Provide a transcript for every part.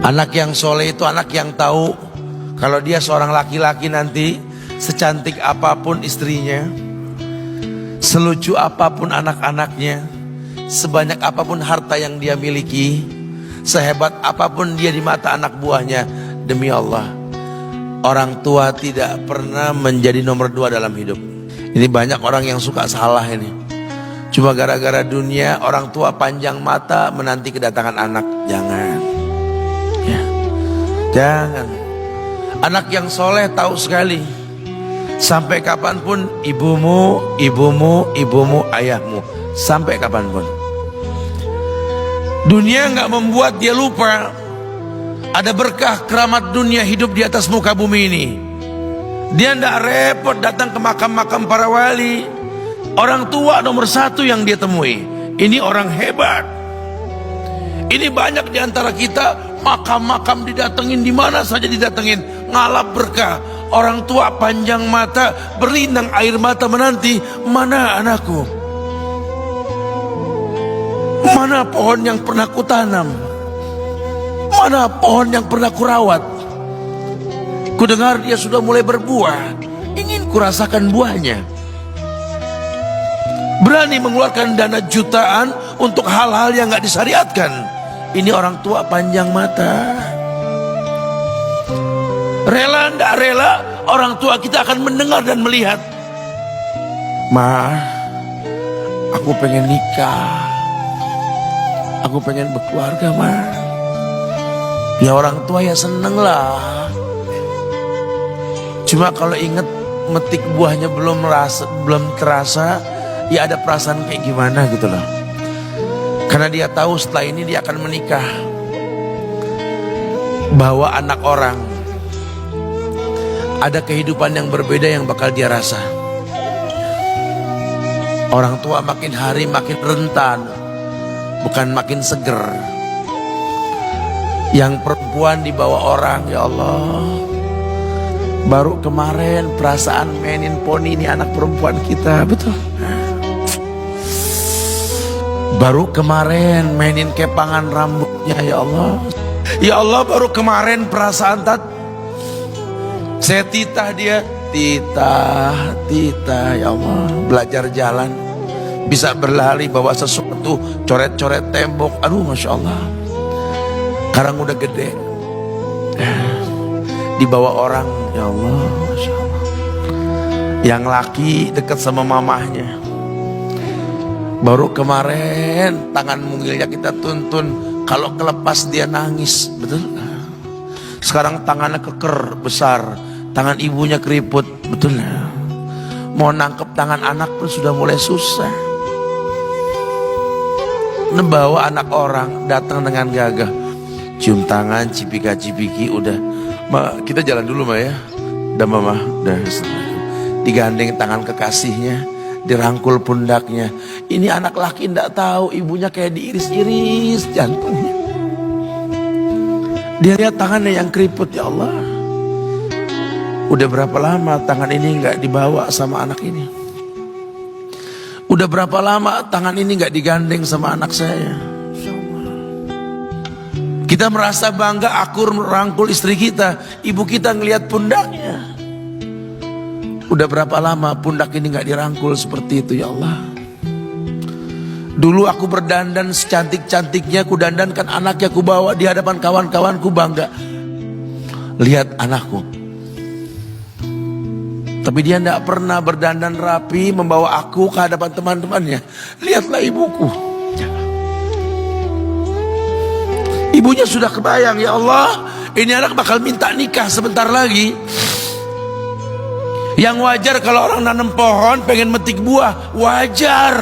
Anak yang soleh itu anak yang tahu kalau dia seorang laki-laki nanti, secantik apapun istrinya, selucu apapun anak-anaknya, sebanyak apapun harta yang dia miliki, sehebat apapun dia di mata anak buahnya, demi Allah, orang tua tidak pernah menjadi nomor 2 dalam hidup. Ini banyak orang yang suka salah ini. Cuma gara-gara dunia, orang tua panjang mata menanti kedatangan anak. Jangan ya. Jangan. Anak yang soleh tahu sekali, sampai kapanpun ibumu, ayahmu. Sampai kapanpun. Dunia nggak membuat dia lupa ada berkah keramat dunia hidup di atas muka bumi ini. Dia nggak repot datang ke makam-makam para wali. Orang tua nomor 1 yang dia temui. Ini orang hebat. Ini banyak di antara kita, makam-makam didatengin, di mana saja didatengin, ngalap berkah. Orang tua panjang mata, berlinang air mata menanti, mana anakku? Mana pohon yang pernah kutanam? Mana pohon yang pernah kurawat? Kudengar dia sudah mulai berbuah, ingin kurasakan buahnya. Berani mengeluarkan dana jutaan untuk hal-hal yang gak disyariatkan. Ini orang tua panjang mata. Rela nggak rela, orang tua kita akan mendengar dan melihat. Ma, aku pengen nikah, aku pengen berkeluarga, ma. Ya orang tua ya seneng lah. Cuma kalau inget metik buahnya belum terasa, ya ada perasaan kayak gimana gitu loh. Karena dia tahu setelah ini dia akan menikah. Bahwa anak orang ada kehidupan yang berbeda yang bakal dia rasa. Orang tua makin hari makin rentan, bukan makin seger. Yang perempuan dibawa orang, ya Allah. Baru kemarin perasaan mainin poni ini anak perempuan kita, betul. Baru kemarin mainin kepangan rambutnya, ya Allah. Ya Allah, baru kemarin perasaan saya titah dia, titah, ya Allah. Belajar jalan, bisa berlari bawa sesuatu, coret-coret tembok, aduh Masya Allah. Sekarang udah gede, dibawa orang, ya Allah, Masya Allah. Yang laki dekat sama mamahnya. Baru kemarin tangan mungilnya kita tuntun, kalau kelepas dia nangis, betul. Sekarang tangannya keker besar, tangan ibunya keriput, betul. Mau nangkep tangan anak pun sudah mulai susah. Membawa anak orang datang dengan gagah, cium tangan, cipika-cipiki, udah. Ma, kita jalan dulu ma ya. Udah mama, udah. Digandeng tangan kekasihnya, dirangkul pundaknya. Ini anak laki ndak tahu ibunya kayak diiris-iris jantungnya. Dia lihat tangannya yang keriput, ya Allah. Udah berapa lama tangan ini nggak dibawa sama anak ini? Udah berapa lama tangan ini nggak digandeng sama anak saya? Kita merasa bangga akur merangkul istri kita, ibu kita ngelihat pundaknya. Udah berapa lama pundak ini gak dirangkul seperti itu, ya Allah. Dulu aku berdandan secantik-cantiknya, ku dandankan anaknya, ku bawa di hadapan kawan-kawanku bangga. Lihat anakku. Tapi dia gak pernah berdandan rapi membawa aku ke hadapan teman-temannya. Lihatlah ibuku. Ibunya sudah kebayang, ya Allah, ini anak bakal minta nikah sebentar lagi. Yang wajar kalau orang nanam pohon pengen metik buah, wajar.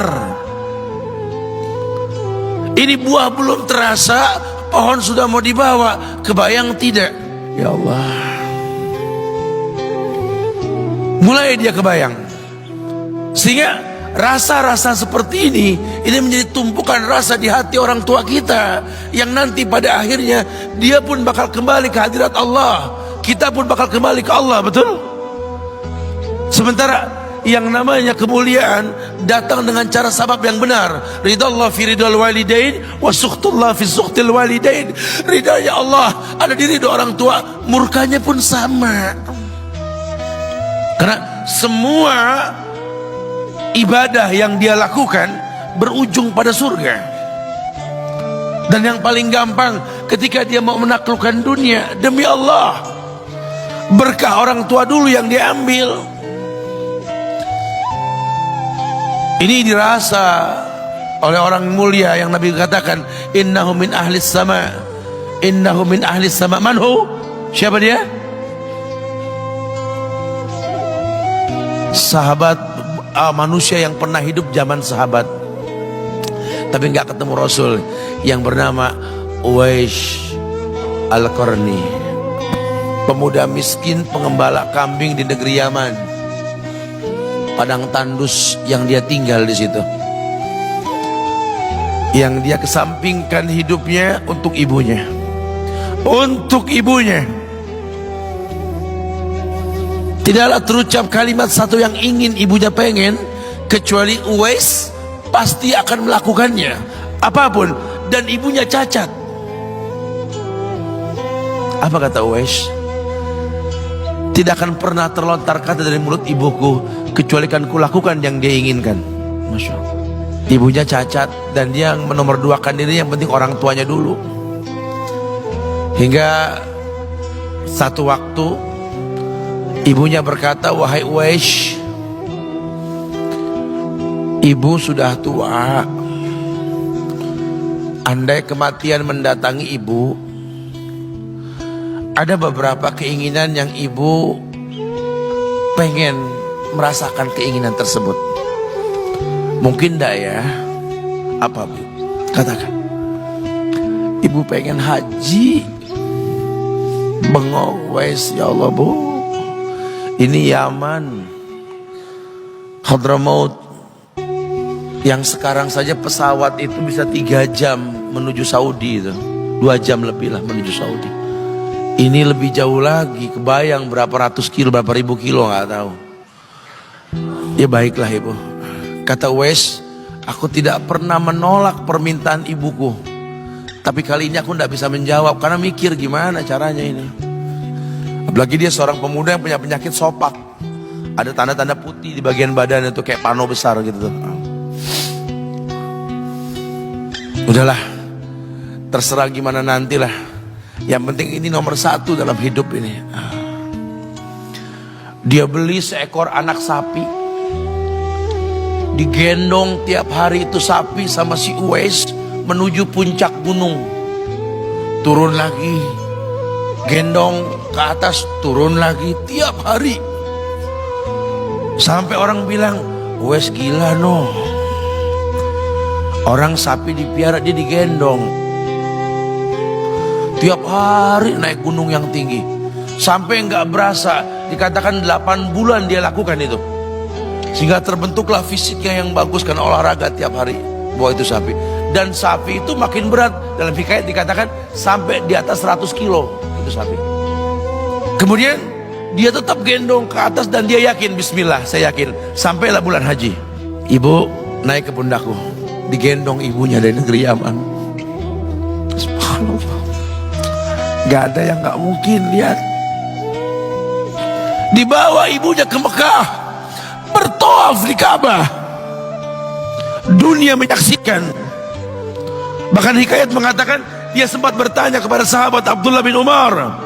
Ini buah belum terasa, pohon sudah mau dibawa, kebayang tidak? Ya Allah. Mulai dia kebayang. Sehingga rasa-rasa seperti ini menjadi tumpukan rasa di hati orang tua kita, yang nanti pada akhirnya dia pun bakal kembali ke hadirat Allah, kita pun bakal kembali ke Allah, betul? Sementara yang namanya kemuliaan datang dengan cara sabab yang benar. Ridallah fi ridal walidain wa sukhtullah fi sukhtil walidain. Ridanya Allah ada di ridho orang tua, murkanya pun sama. Karena semua ibadah yang dia lakukan berujung pada surga. Dan yang paling gampang ketika dia mau menaklukkan dunia, demi Allah, berkah orang tua dulu yang dia ambil. Ini dirasa oleh orang mulia yang Nabi katakan, innahu min ahlis sama, innahu min ahlis sama. Manhu? Siapa dia? Sahabat, manusia yang pernah hidup zaman sahabat tapi nggak ketemu Rasul, yang bernama Uwais Al-Qarni, pemuda miskin pengembala kambing di negeri Yaman. Padang tandus yang dia tinggal di situ, yang dia kesampingkan hidupnya untuk ibunya, untuk ibunya. Tidaklah terucap kalimat satu yang ingin ibunya pengen, kecuali Uwais pasti akan melakukannya apapun, dan ibunya cacat. Apa kata Uwais? Tidak akan pernah terlontar kata dari mulut ibuku kecuali kan kulakukan yang dia inginkan. Masya Allah. Ibunya cacat dan dia menomorduakan diri, yang penting orang tuanya dulu. Hingga satu waktu ibunya berkata, wahai Uwais, ibu sudah tua. Andai kematian mendatangi ibu, ada beberapa keinginan yang ibu pengen merasakan keinginan tersebut. Mungkin enggak ya? Apa bu? Katakan. Ibu pengen haji. Bengong Uwais, ya Allah bu, ini Yaman, Hadramaut, yang sekarang saja pesawat itu bisa 3 jam menuju Saudi itu, 2 jam lebih lah menuju Saudi. Ini lebih jauh lagi, kebayang berapa ratus kilo, berapa ribu kilo nggak tahu. Ya baiklah ibu, kata Uwais, aku tidak pernah menolak permintaan ibuku, tapi kali ini aku tidak bisa menjawab karena mikir gimana caranya ini. Apalagi dia seorang pemuda yang punya penyakit sopak, ada tanda-tanda putih di bagian badan itu kayak pano besar gitu. Udahlah, terserah gimana nantilah. Yang penting ini nomor 1 dalam hidup ini. Dia beli seekor anak sapi, digendong tiap hari itu sapi sama si Uwais menuju puncak gunung. Turun lagi, gendong ke atas, turun lagi tiap hari. Sampai orang bilang, Uwais gila no. Orang sapi dipiara, dia digendong tiap hari naik gunung yang tinggi. Sampai nggak berasa, dikatakan 8 bulan dia lakukan itu. Sehingga terbentuklah fisiknya yang bagus karena olahraga tiap hari bawa itu sapi. Dan sapi itu makin berat, dalam hikayat dikatakan sampai di atas 100 kilo itu sapi. Kemudian dia tetap gendong ke atas dan dia yakin, bismillah saya yakin, sampailah bulan haji. Ibu naik ke pundakku, digendong ibunya dari negeri Yaman. Subhanallah, gak ada yang gak mungkin. Lihat, dibawa ibunya ke Mekah, bertawaf di Ka'bah, dunia menyaksikan. Bahkan hikayat mengatakan dia sempat bertanya kepada sahabat Abdullah bin Umar,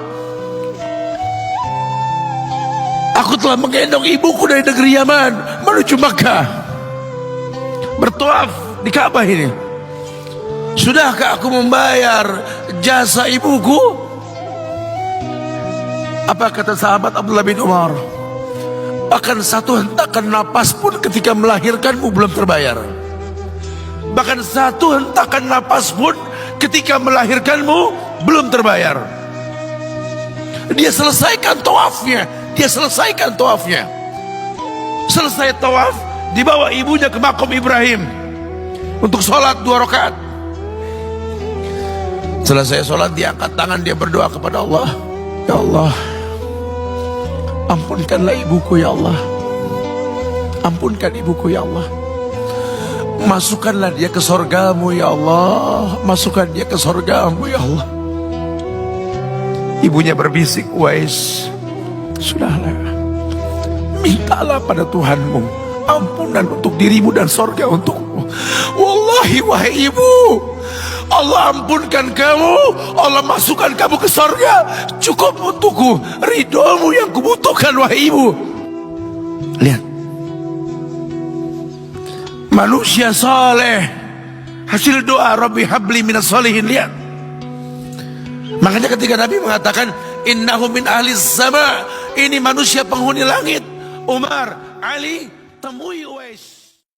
aku telah menggendong ibuku dari negeri Yaman menuju Makkah, bertawaf di Ka'bah ini. Sudahkah aku membayar jasa ibuku? Apa kata sahabat Abdullah bin Umar? Bahkan satu hentakan napas pun ketika melahirkanmu belum terbayar. Bahkan satu hentakan napas pun ketika melahirkanmu belum terbayar. Dia selesaikan tawafnya. Dia selesaikan tawafnya. Selesai tawaf, dibawa ibunya ke makom Ibrahim untuk sholat 2 rakaat. Selesai sholat, dia angkat tangan, dia berdoa kepada Allah, ya Allah, ampunkanlah ibuku ya Allah. Ampunkan ibuku ya Allah. Masukkanlah dia ke sorgamu ya Allah. Masukkan dia ke sorgamu ya Allah. Ibunya berbisik, Uwais, sudahlah, mintalah pada Tuhanmu ampunan untuk dirimu dan sorga untukmu. Wallahi wahai ibu, Allah ampunkan kamu, Allah masukkan kamu ke sorga, cukup untukku, ridhomu yang kubutuhkan wahai ibu. Lihat, manusia saleh, hasil doa Rabbi habli minas solihin. Lihat, makanya ketika Nabi mengatakan innahu min ahli sama, ini manusia penghuni langit, Umar, Ali, temui Uwais.